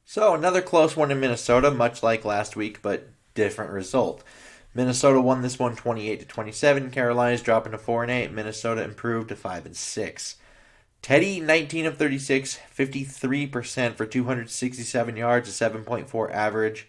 So another close one in Minnesota, much like last week, but different result. Minnesota won this one 28 to 27. Carolina's dropping to 4 and 8. Minnesota improved to 5 and 6. Teddy 19 of 36, 53% for 267 yards, a 7.4 average.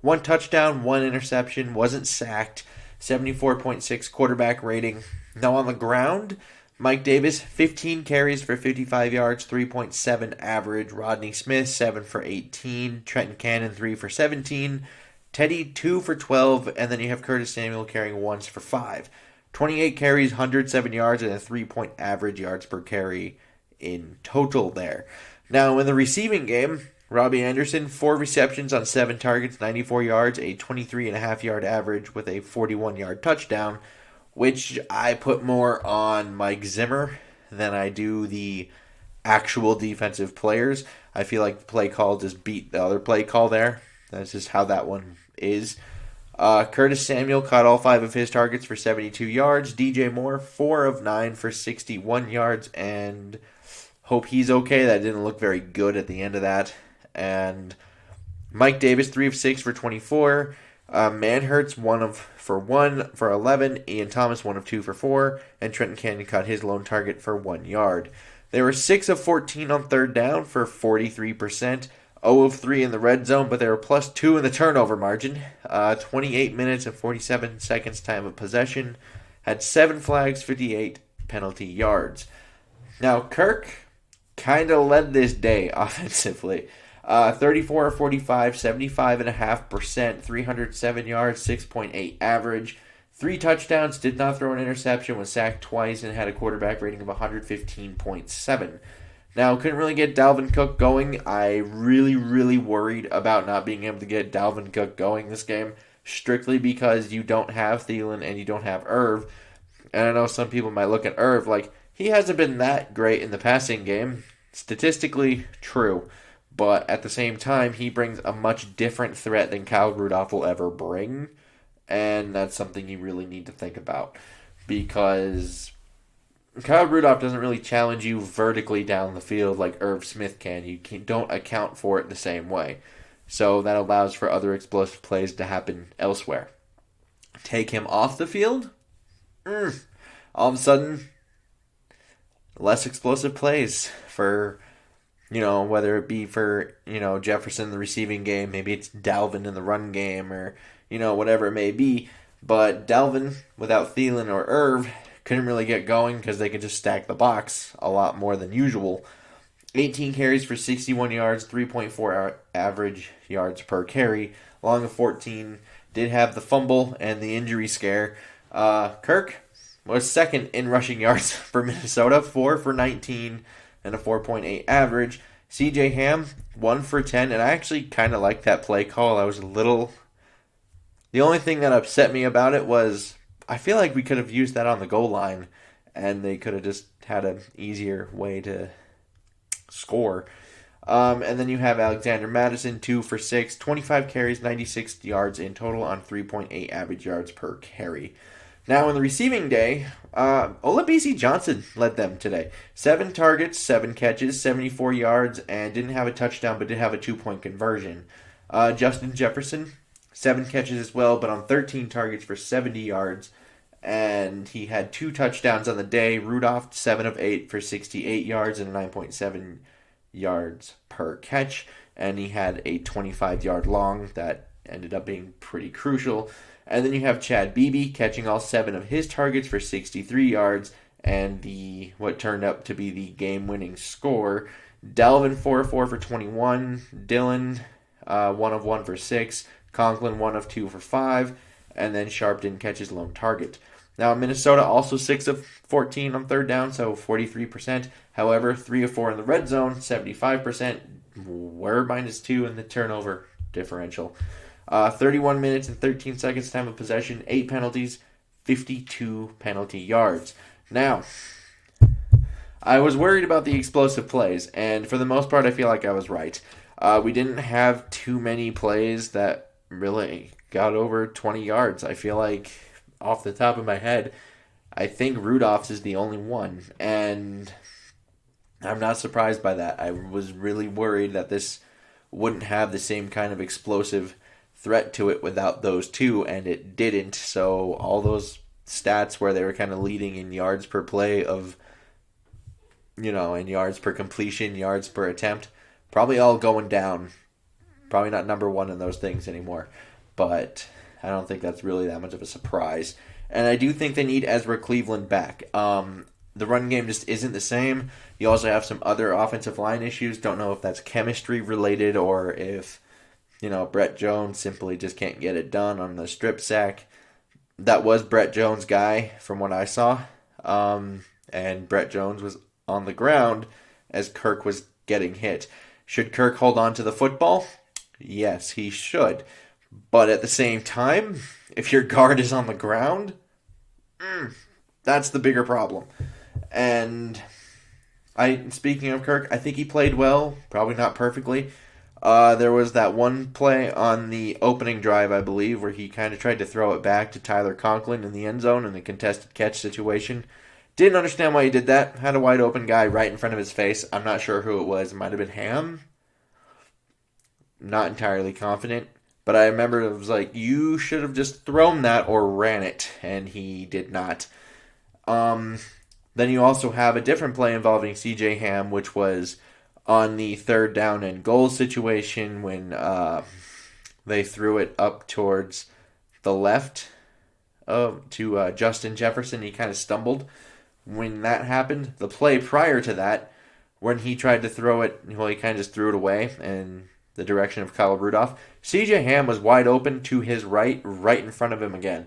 One touchdown, one interception, wasn't sacked. 74.6 quarterback rating. Now on the ground, Mike Davis, 15 carries for 55 yards, 3.7 average. Rodney Smith, 7 for 18. Trenton Cannon, 3 for 17. Teddy, 2 for 12. And then you have Curtis Samuel carrying 1 for 5. 28 carries, 107 yards, and a 3-point average yards per carry in total there. Now, in the receiving game, Robbie Anderson, 4 receptions on 7 targets, 94 yards, a 23.5-yard average with a 41-yard touchdown, which I put more on Mike Zimmer than I do the actual defensive players. I feel like the play call just beat the other play call there. That's just how that one is. Curtis Samuel caught all 5 of his targets for 72 yards. DJ Moore, 4 of 9 for 61 yards, and hope he's okay. That didn't look very good at the end of that. And Mike Davis, 3 of 6 for 24. Manhurts, 1 for 1 for 11. Ian Thomas, 1 of 2 for 4. And Trenton Cannon caught his lone target for 1 yard. They were 6 of 14 on third down for 43%. 0 of 3 in the red zone, but they were plus 2 in the turnover margin. 28 minutes and 47 seconds time of possession. Had 7 flags, 58 penalty yards. Now, Kirk kind of led this day offensively. 34 of 45, 75.5%, 307 yards, 6.8 average. 3 touchdowns, did not throw an interception, was sacked twice, and had a quarterback rating of 115.7. Now, couldn't really get Dalvin Cook going. I really worried about not being able to get Dalvin Cook going this game, strictly because you don't have Thielen and you don't have Irv. And I know some people might look at Irv like, he hasn't been that great in the passing game. Statistically, true. But at the same time, he brings a much different threat than Kyle Rudolph will ever bring. And that's something you really need to think about. Because Kyle Rudolph doesn't really challenge you vertically down the field like Irv Smith can. You don't account for it the same way. So that allows for other explosive plays to happen elsewhere. Take him off the field, all of a sudden, less explosive plays for, whether it be for, Jefferson in the receiving game, maybe it's Dalvin in the run game, or, whatever it may be. But Dalvin, without Thielen or Irv, couldn't really get going because they could just stack the box a lot more than usual. 18 carries for 61 yards, 3.4 average yards per carry. Long of 14, did have the fumble and the injury scare. Kirk was second in rushing yards for Minnesota, 4 for 19 and a 4.8 average. CJ Ham, 1 for 10, and I actually kind of liked that play call. The only thing that upset me about it was I feel like we could have used that on the goal line, and they could have just had an easier way to score. And then you have Alexander Madison, 2 for 6, 25 carries, 96 yards in total on 3.8 average yards per carry. Now, in the receiving day, Olabisi Johnson led them today. 7 targets, 7 catches, 74 yards, and didn't have a touchdown, but did have a 2-point conversion. Justin Jefferson, 7 catches as well, but on 13 targets for 70 yards, and he had 2 touchdowns on the day. Rudolph, 7 of 8 for 68 yards and 9.7 yards per catch, and he had a 25-yard long that ended up being pretty crucial. And then you have Chad Beebe catching all 7 of his targets for 63 yards, and what turned up to be the game-winning score. Dalvin, 4 of 4 for 21. Dillon, 1 of 1 for 6. Conklin, 1 of 2 for 5. And then Sharp didn't catch his lone target. Now, Minnesota also 6 of 14 on third down, so 43%. However, 3 of 4 in the red zone, 75%. We're -2 in the turnover differential. 31 minutes and 13 seconds time of possession, 8 penalties, 52 penalty yards. Now, I was worried about the explosive plays, and for the most part, I feel like I was right. We didn't have too many plays that really got over 20 yards. I feel like, off the top of my head, I think Rudolph's is the only one, and I'm not surprised by that. I was really worried that this wouldn't have the same kind of explosive threat to it without those two, and it didn't. So all those stats where they were kind of leading in yards per play of, in yards per completion, yards per attempt, probably all going down. Probably not number one in those things anymore. But I don't think that's really that much of a surprise. And I do think they need Ezra Cleveland back. The run game just isn't the same. You also have some other offensive line issues. Don't know if that's chemistry related or if, Brett Jones simply just can't get it done on the strip sack. That was Brett Jones' guy from what I saw. And Brett Jones was on the ground as Kirk was getting hit. Should Kirk hold on to the football? Yes, he should. But at the same time, if your guard is on the ground, that's the bigger problem. And speaking of Kirk, I think he played well, probably not perfectly. There was that one play on the opening drive, I believe, where he kind of tried to throw it back to Tyler Conklin in the end zone in a contested catch situation. Didn't understand why he did that. Had a wide open guy right in front of his face. I'm not sure who it was. It might have been Ham. Not entirely confident. But I remember it was like, you should have just thrown that or ran it. And he did not. Then you also have a different play involving C.J. Ham, which was on the third down and goal situation when they threw it up towards the left to Justin Jefferson. He kind of stumbled when that happened. The play prior to that, when he tried to throw it, he kind of just threw it away in the direction of Kyle Rudolph. C.J. Ham was wide open to his right in front of him again.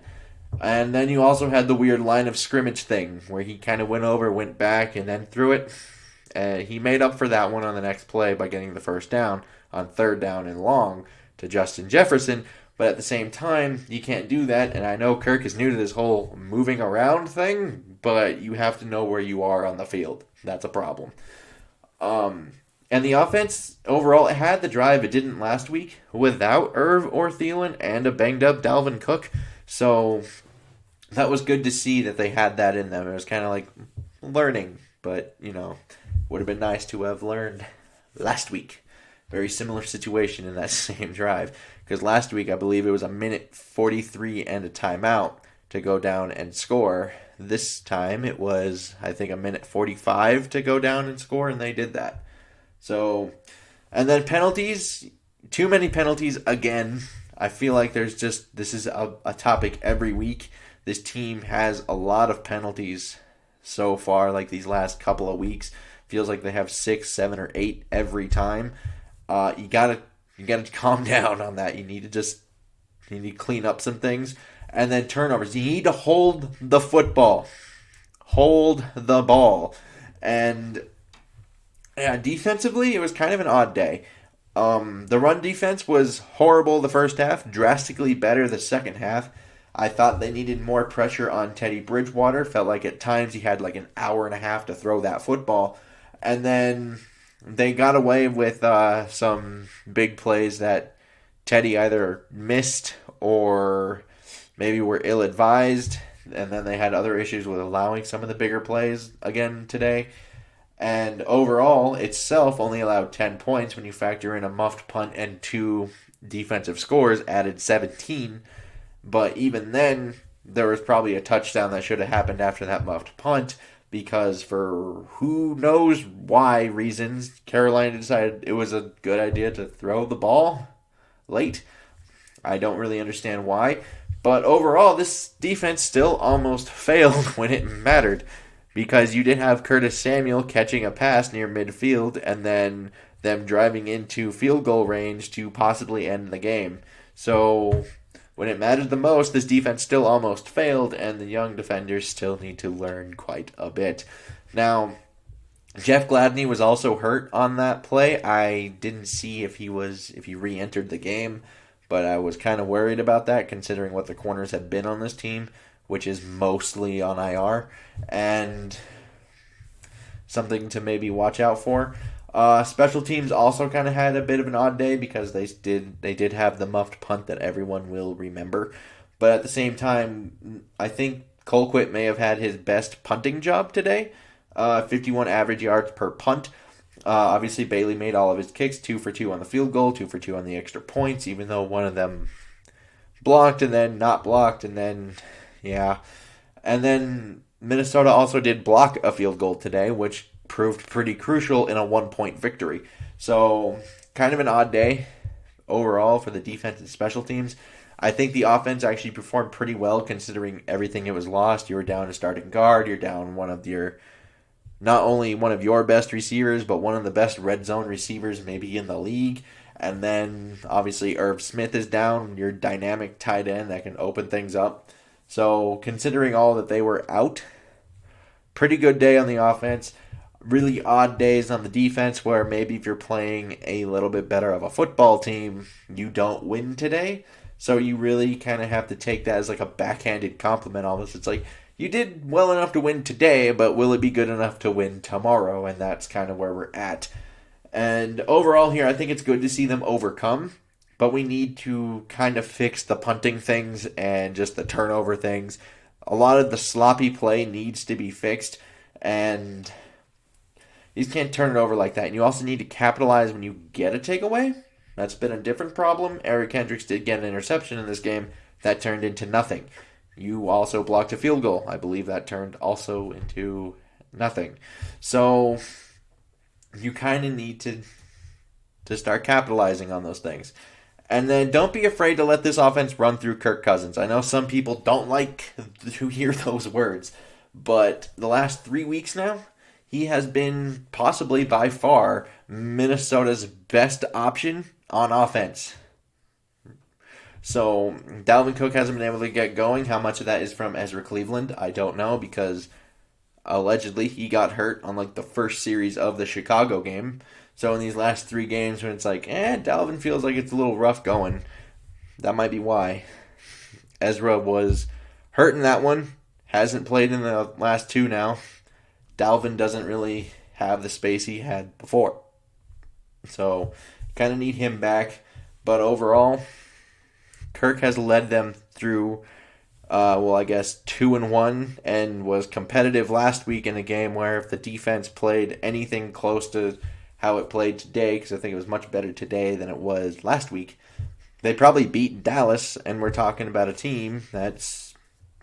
And then you also had the weird line of scrimmage thing where he kind of went over, went back, and then threw it. He made up for that one on the next play by getting the first down on third down and long to Justin Jefferson. But at the same time, you can't do that. And I know Kirk is new to this whole moving around thing, but you have to know where you are on the field. That's a problem. And the offense, overall, it had the drive. It didn't last week without Irv or Thielen and a banged-up Dalvin Cook. So that was good to see that they had that in them. It was kind of like learning, but, would have been nice to have learned last week. Very similar situation in that same drive. Because last week, I believe it was a minute 43 and a timeout to go down and score. This time, it was, I think, a minute 45 to go down and score, and they did that. So, and then penalties, too many penalties again. I feel like this is a topic every week. This team has a lot of penalties so far, like these last couple of weeks. Feels like they have 6, 7, or 8 every time. You gotta calm down on that. You need to clean up some things. And then turnovers. You need to hold the football. Hold the ball. And yeah, defensively, it was kind of an odd day. The run defense was horrible the first half, drastically better the second half. I thought they needed more pressure on Teddy Bridgewater. Felt like at times he had like an hour and a half to throw that football. And then they got away with some big plays that Teddy either missed or maybe were ill-advised. And then they had other issues with allowing some of the bigger plays again today. And overall, itself only allowed 10 points when you factor in a muffed punt and 2 defensive scores, added 17. But even then, there was probably a touchdown that should have happened after that muffed punt because for who knows why reasons, Carolina decided it was a good idea to throw the ball late. I don't really understand why. But overall, this defense still almost failed when it mattered. Because you did have Curtis Samuel catching a pass near midfield and then them driving into field goal range to possibly end the game. So when it mattered the most, this defense still almost failed, and the young defenders still need to learn quite a bit. Now, Jeff Gladney was also hurt on that play. I didn't see if he re-entered the game, but I was kind of worried about that considering what the corners had been on this team, which is mostly on IR, and something to maybe watch out for. Special teams also kind of had a bit of an odd day because they did have the muffed punt that everyone will remember. But at the same time, I think Colquitt may have had his best punting job today. 51 average yards per punt. Obviously, Bailey made all of his kicks, 2 for 2 on the field goal, 2 for 2 on the extra points, even though one of them blocked and then not blocked, and then, yeah. And then Minnesota also did block a field goal today, which proved pretty crucial in a 1-point victory. So, kind of an odd day overall for the defense and special teams. I think the offense actually performed pretty well considering everything it was lost. You were down a starting guard, you're down not only one of your best receivers, but one of the best red zone receivers maybe in the league. And then obviously Irv Smith is down, your dynamic tight end that can open things up. So considering all that they were out, pretty good day on the offense. Really odd days on the defense where maybe if you're playing a little bit better of a football team, you don't win today. So you really kind of have to take that as like a backhanded compliment almost. It's like, you did well enough to win today, but will it be good enough to win tomorrow? And that's kind of where we're at. And overall here, I think it's good to see them overcome, but we need to kind of fix the punting things and just the turnover things. A lot of the sloppy play needs to be fixed, and you can't turn it over like that. And you also need to capitalize when you get a takeaway. That's been a different problem. Eric Kendricks did get an interception in this game. That turned into nothing. You also blocked a field goal. I believe that turned also into nothing. So you kind of need to start capitalizing on those things. And then don't be afraid to let this offense run through Kirk Cousins. I know some people don't like to hear those words, but the last 3 weeks now, he has been possibly by far Minnesota's best option on offense. So Dalvin Cook hasn't been able to get going. How much of that is from Ezra Cleveland, I don't know, because allegedly he got hurt on like the first series of the Chicago game. So in these last 3 games when it's like, Dalvin feels like it's a little rough going, that might be why. Ezra was hurt in that one, hasn't played in the last 2 now. Dalvin doesn't really have the space he had before. So kind of need him back. But overall, Kirk has led them through, 2-1, and was competitive last week in a game where if the defense played anything close to how it played today, because I think it was much better today than it was last week, they probably beat Dallas, and we're talking about a team that's,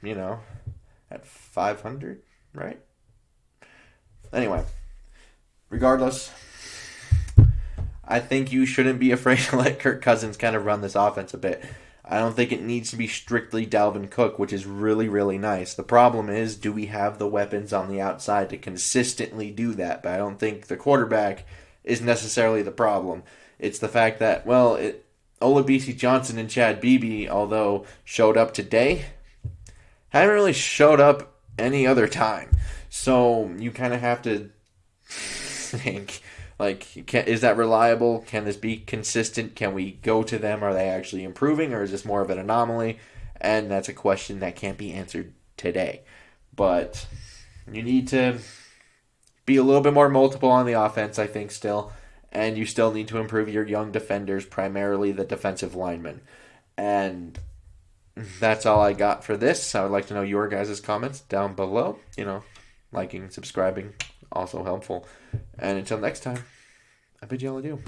at 500, right? Anyway, regardless, I think you shouldn't be afraid to let Kirk Cousins kind of run this offense a bit. I don't think it needs to be strictly Dalvin Cook, which is really, really nice. The problem is, do we have the weapons on the outside to consistently do that? But I don't think the quarterback is necessarily the problem. It's the fact that, Olabisi Johnson and Chad Beebe, although showed up today, haven't really showed up any other time. So you kind of have to think, is that reliable? Can this be consistent? Can we go to them? Are they actually improving, or is this more of an anomaly? And that's a question that can't be answered today. But you need to be a little bit more multiple on the offense, I think, still. And you still need to improve your young defenders, primarily the defensive linemen. And that's all I got for this. I would like to know your guys' comments down below. Liking, subscribing, also helpful. And until next time, I bid you all adieu.